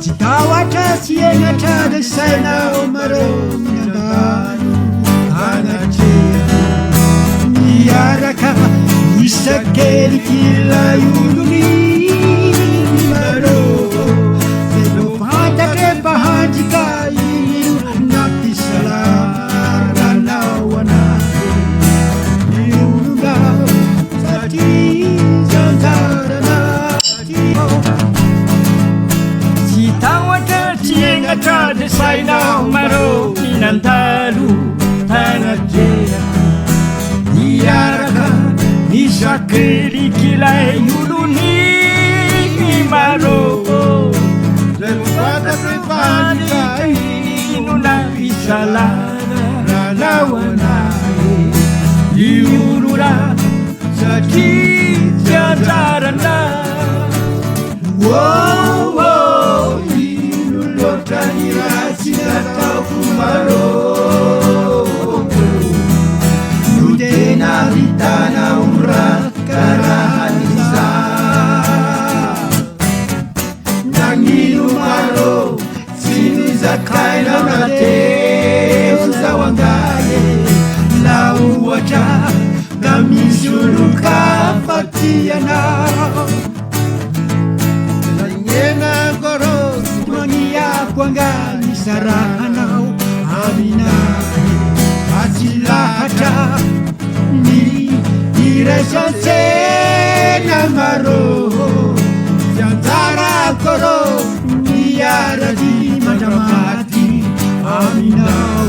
Citawatra sienatra de sainao maro minandalo anatreha miaraka isakelikilay olony maro zay fantatre pahandrika ino nampisalaranao anazy iolonao satria zanjarana Citawatra sienatra de sainao maro minandalo anatreha miaraka isakelikilay olony maro zay fantatre pahandrika ino nampisalaranao anazy iolona satria zanjarana ino loatra ny ratsy nataoko maro no tena hitanao raha karahan'iza nagnino maro tsy nizakainao nateo zao angaly la ohatra ka misy olo-ka fatianao Kuangani sarahanao aminay atsilahatra ny irasansena maro zanjara koro miarady mandramati aminao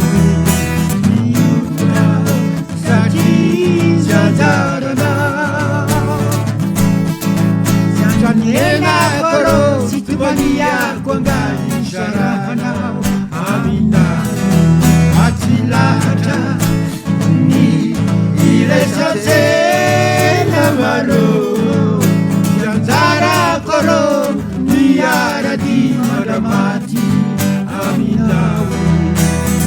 miona satria zanjaranao zanjaniena koro situbania kuangani Sarahanao aminay atsilahatra ny irasansena maro zanjara koro miarady mandramati aminao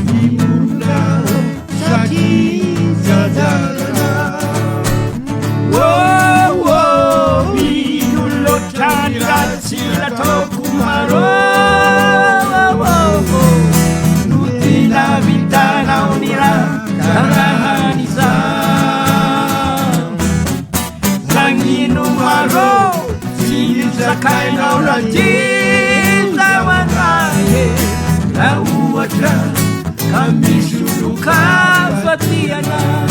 mimonao satria zanjaranao ino loatra ny ratsy nataoko maro Karahan'iza nagnino maro tsy nizakainao raha zao anahy la ohatra ka misy olo-ka fatianao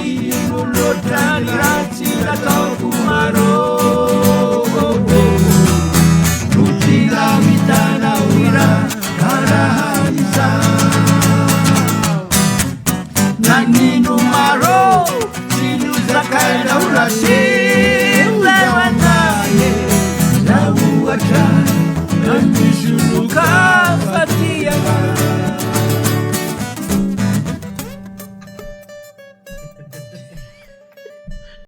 ino loatra ny ratsy nataoko maro no tina hitanao raha karahan'iza nagnino maro tsy nizakainao raha zao anahy la ohatra ka misy olo-ka